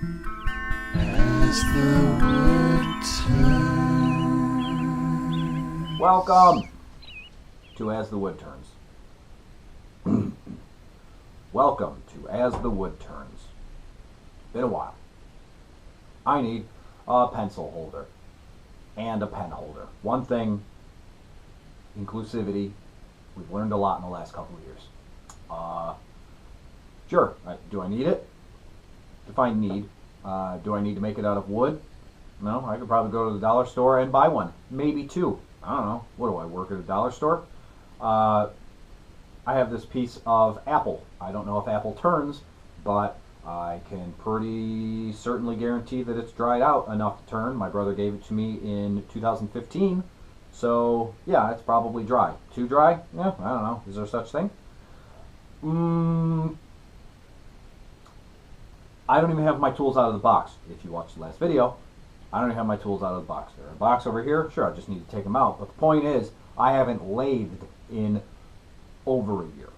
As the wood turns. Welcome to As the Wood Turns. Welcome to As the Wood Turns. Been a while. I need a pencil holder and a pen holder. One thing, inclusivity. We've learned a lot in the last couple of years. Sure, do I need it? Define need. Do I need to make it out of wood? No, I could probably go to the dollar store and buy one. Maybe two. I don't know. What do I work at a dollar store? I have this piece of apple. I don't know if apple turns, but I can pretty certainly guarantee that it's dried out enough to turn. My brother gave it to me in 2015. So, yeah, it's probably dry. Too dry? Yeah, I don't know. Is there such thing? I don't even have my tools out of the box. If you watched the last video, I don't even have my tools out of the box. There's a box over here. Sure, I just need to take them out. But the point is, I haven't lathed in over a year.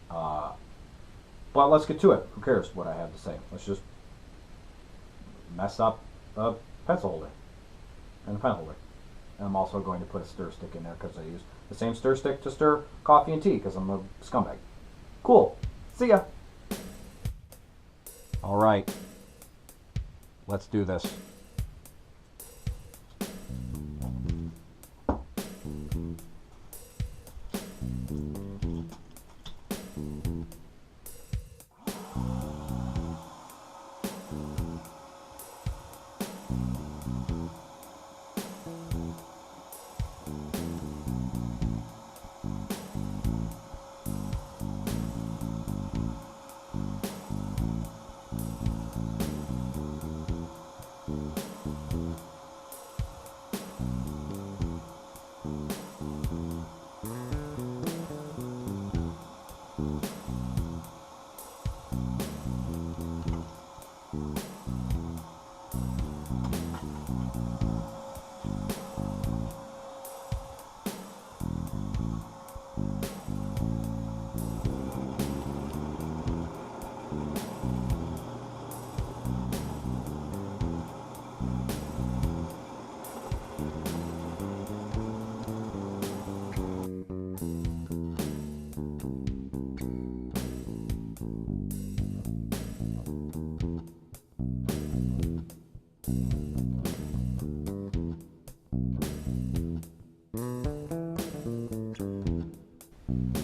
But let's get to it. Who cares what I have to say? Let's just mess up a pencil holder and a pen holder. And I'm also going to put a stir stick in there because I use the same stir stick to stir coffee and tea because I'm a scumbag. Cool. See ya. All right. Let's do this.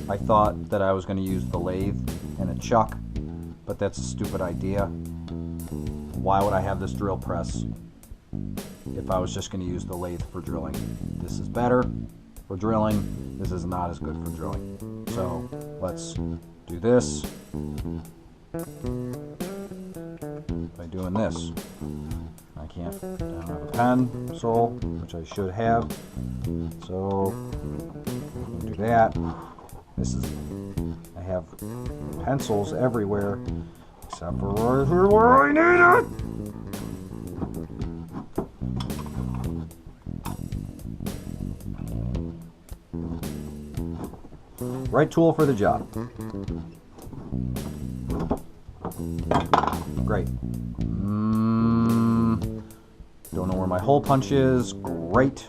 I thought that I was going to use the lathe and a chuck, but that's a stupid idea. Why would I have this drill press if I was just going to use the lathe for drilling? This is better for drilling. This is not as good for drilling. So let's do this by doing this. I don't have a pencil, which I should have. So do that. I have pencils everywhere, except for right here where I need it! Right tool for the job. Great. Don't know where my hole punch is. Great.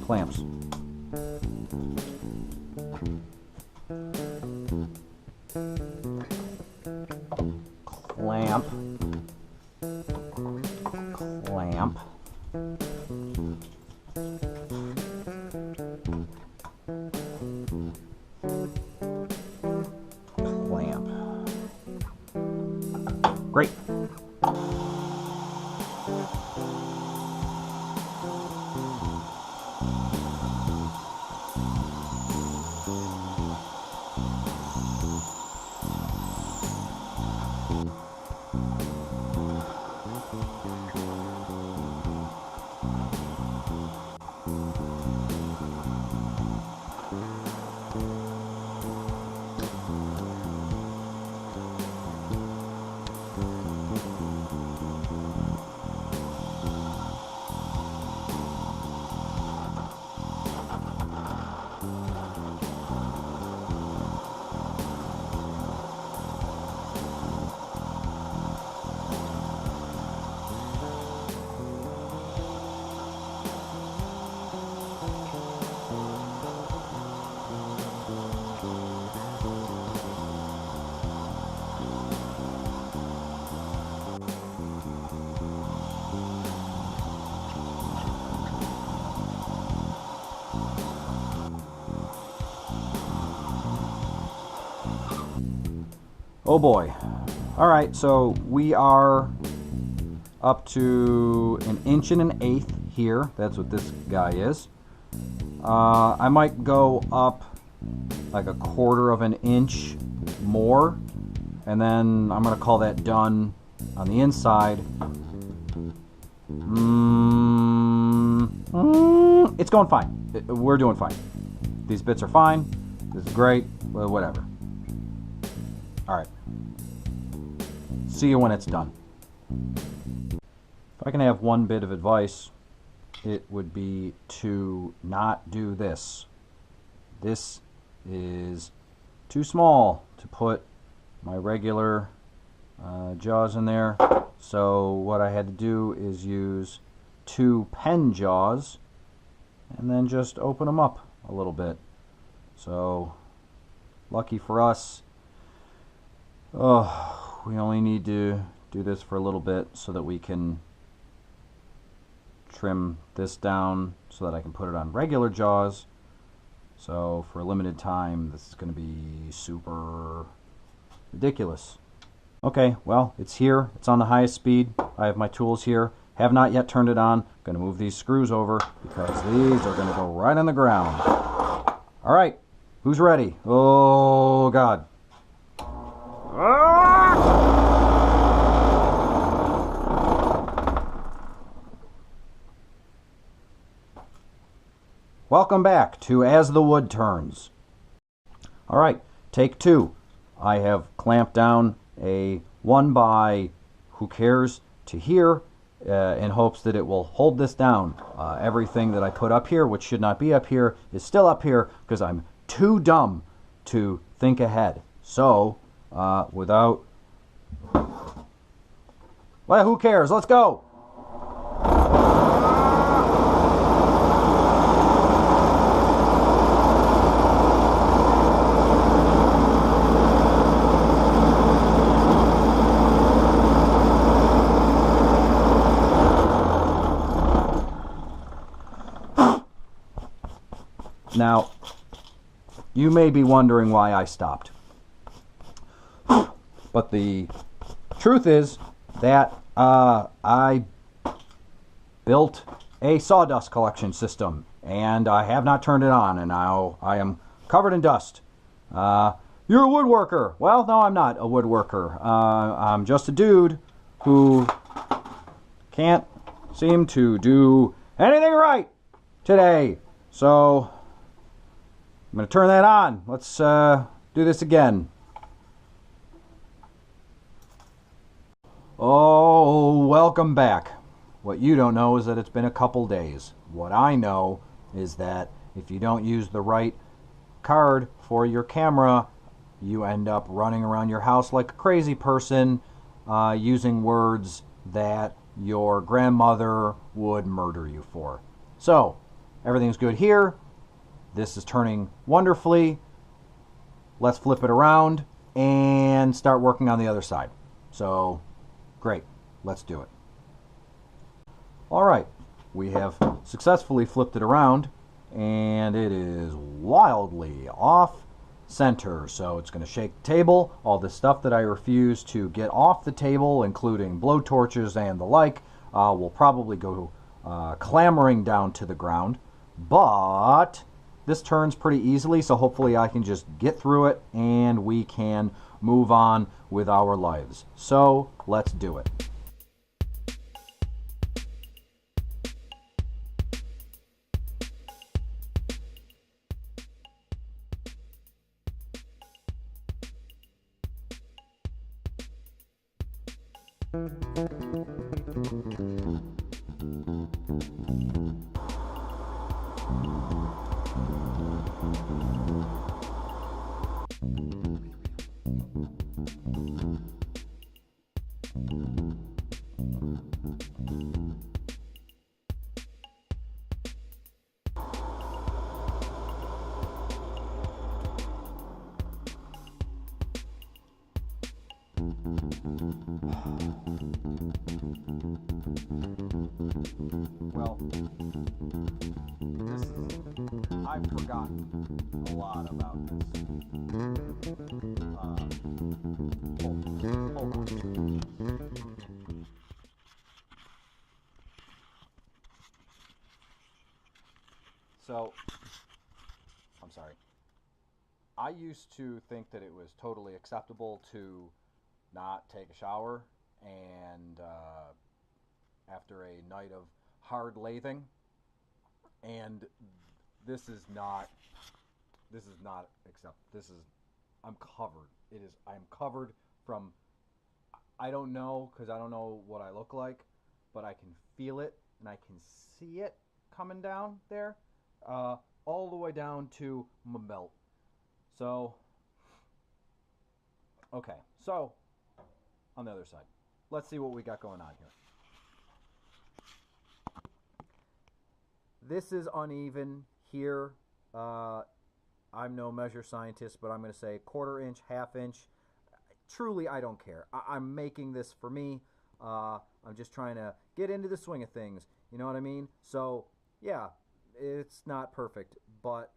Clamps. Clamp. Clamp. Clamp. Great. Oh boy. Alright, so we are up to 1.125" here. That's what this guy is. I might go up like 1/4 of an inch more, and then I'm going to call that done on the inside. It's going fine. We're doing fine. These bits are fine. This is great. Well, whatever. Alright. See you when it's done. If I can have one bit of advice, it would be to not do this. This is too small to put my regular jaws in there. So what I had to do is use 2 pen jaws and then just open them up a little bit. So lucky for us, we only need to do this for a little bit so that we can trim this down so that I can put it on regular jaws. So for a limited time, this is going to be super ridiculous. Okay, well, it's here. It's on the highest speed. I have my tools here. Have not yet turned it on. Going to move these screws over because these are going to go right on the ground. All right, who's ready? Oh, God. Welcome back to As the Wood Turns. All right, take 2. I have clamped down a 1 by who cares to here in hopes that it will hold this down. Everything that I put up here, which should not be up here, is still up here because I'm too dumb to think ahead. So, without... Well, who cares? Let's go! Now, you may be wondering why I stopped. But the truth is that I built a sawdust collection system, and I have not turned it on, and now I am covered in dust. You're a woodworker. Well, no, I'm not a woodworker. I'm just a dude who can't seem to do anything right today. So I'm going to turn that on. Let's do this again. Oh, welcome back. What you don't know is that it's been a couple days. What I know is that if you don't use the right card for your camera, you end up running around your house like a crazy person, using words that your grandmother would murder you for. So, everything's good here. This is turning wonderfully. Let's flip it around and start working on the other side. So, great. Let's do it. All right. We have successfully flipped it around, and it is wildly off center. So it's going to shake the table. All the stuff that I refuse to get off the table, including blowtorches and the like, will probably go clambering down to the ground. But this turns pretty easily, so hopefully I can just get through it and we can move on with our lives. So let's do it. Well, I've forgotten a lot about this. Hold on. So, I'm sorry. I used to think that it was totally acceptable to not take a shower and after a night of hard lathing, and this is not acceptable. I'm covered. I'm covered from, I don't know, because I don't know what I look like, but I can feel it and I can see it coming down there, all the way down to my belt. So, okay, so on the other side, let's see what we got going on here. This is uneven here. I'm no measure scientist, but I'm going to say 1/4 inch, 1/2 inch. Truly, I don't care. I'm making this for me. I'm just trying to get into the swing of things. You know what I mean? So, yeah, it's not perfect, but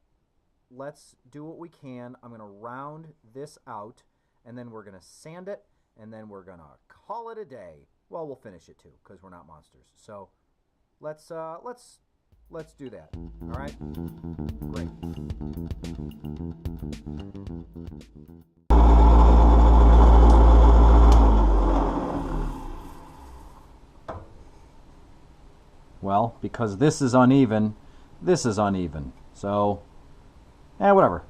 let's do what we can. I'm going to round this out, and then we're going to sand it, and then we're going to call it a day. Well, we'll finish it too, because we're not monsters. So, let's do that. All right? Great. Well, because this is uneven. So, whatever.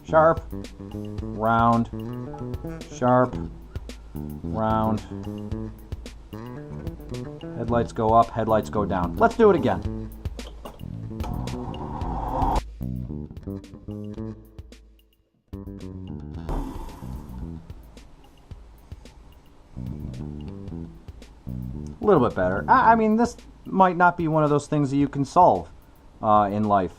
Sharp, round, sharp, round. Headlights go up, headlights go down. Let's do it again. A little bit better. I mean, this might not be one of those things that you can solve in life.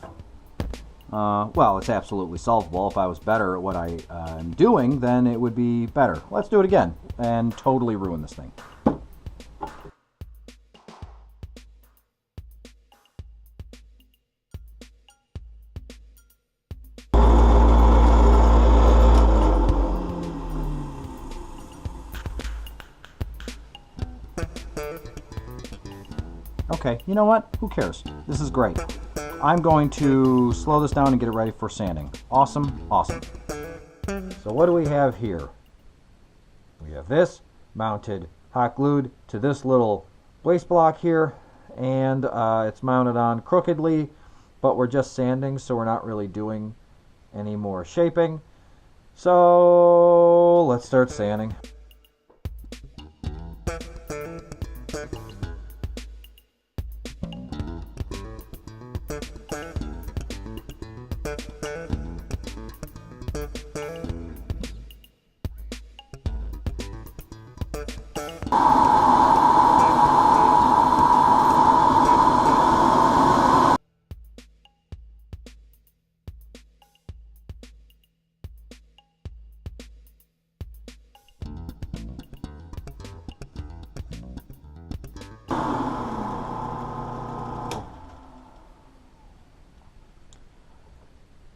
Well, it's absolutely solvable. If I was better at what I am doing, then it would be better. Let's do it again and totally ruin this thing. Okay, you know what? Who cares? This is great. I'm going to slow this down and get it ready for sanding. Awesome, awesome. So what do we have here? We have this mounted, hot glued to this little waste block here, and it's mounted on crookedly, but we're just sanding, so we're not really doing any more shaping. So let's start sanding.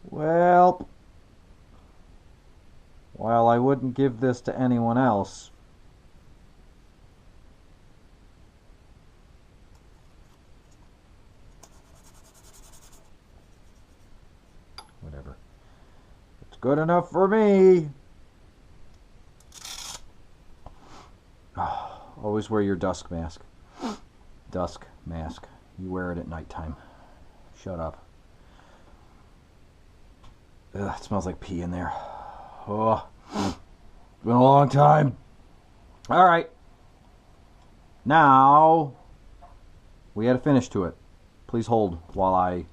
Well, while I wouldn't give this to anyone else, whatever. It's good enough for me. Always wear your dusk mask. Dusk mask. You wear it at nighttime. Shut up. Ugh, it smells like pee in there. Oh, it's been a long time. All right. Now, we add a finish to it. Please hold while I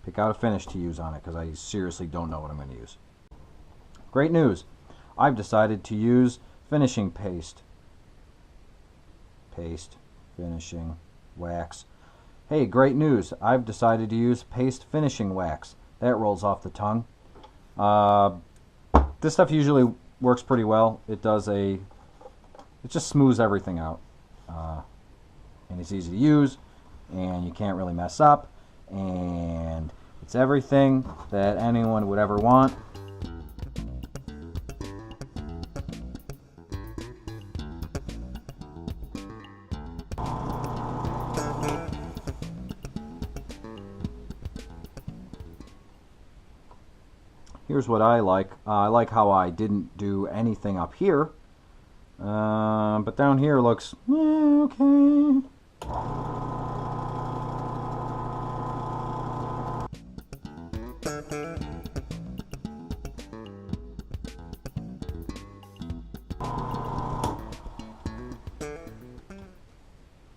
pick out a finish to use on it, because I seriously don't know what I'm going to use. Great news. I've decided to use finishing paste. Paste, finishing, wax. Hey, great news. I've decided to use paste finishing wax. That rolls off the tongue. This stuff usually works pretty well. It just smooths everything out. And it's easy to use, and you can't really mess up, and it's everything that anyone would ever want. Here's what I like. I like how I didn't do anything up here, but down here looks okay.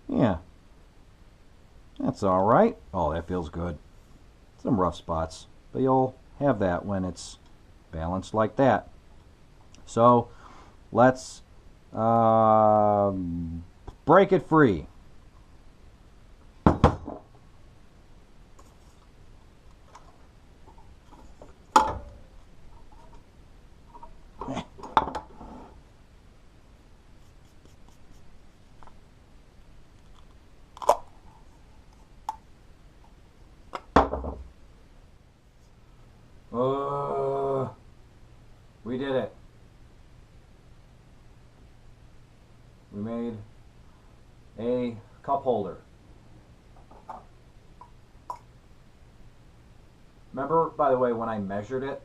Yeah, that's all right. Oh, that feels good. Some rough spots, but you'll have that when it's balanced like that. So let's break it free. We did it. We made a cup holder. Remember, by the way, when I measured it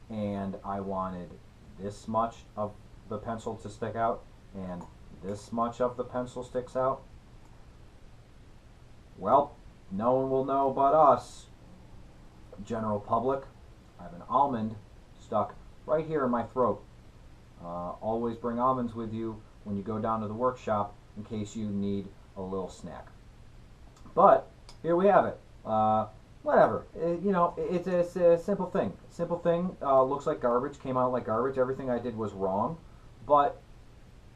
and I wanted this much of the pencil to stick out and this much of the pencil sticks out? Well, no one will know but us, general public. I have an almond stuck right here in my throat. Always bring almonds with you when you go down to the workshop in case you need a little snack. But here we have it. Whatever. It's a simple thing. Simple thing. Looks like garbage. Came out like garbage. Everything I did was wrong. But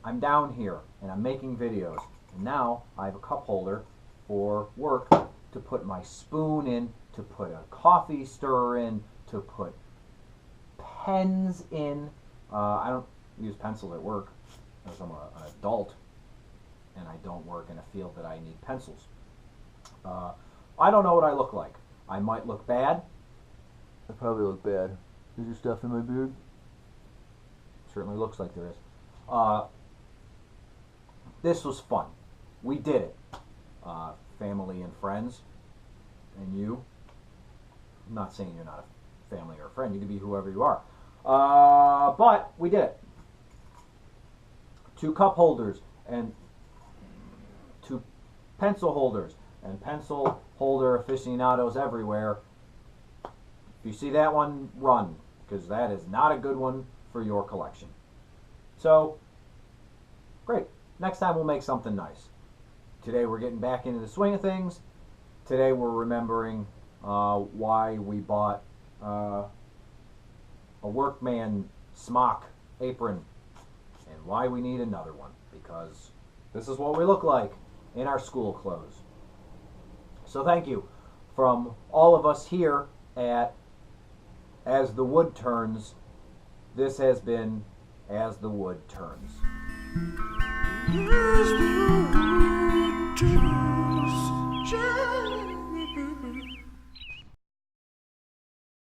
I'm down here and I'm making videos. And now I have a cup holder for work to put my spoon in, to put a coffee stirrer in, to put pens in. I don't use pencils at work because I'm an adult and I don't work in a field that I need pencils. I don't know what I look like. I might look bad. I probably look bad. Is there stuff in my beard? Certainly looks like there is. This was fun. We did it. Family and friends, and you. I'm not saying you're not a family or a friend. You can be whoever you are. But we did it. 2 cup holders and 2 pencil holders and pencil holder aficionados everywhere. If you see that one, run, because that is not a good one for your collection. So, great. Next time we'll make something nice. Today we're getting back into the swing of things. Today we're remembering why we bought a workman smock apron and why we need another one, because this is what we look like in our school clothes. So thank you from all of us here at As the Wood Turns. This has been As the Wood Turns.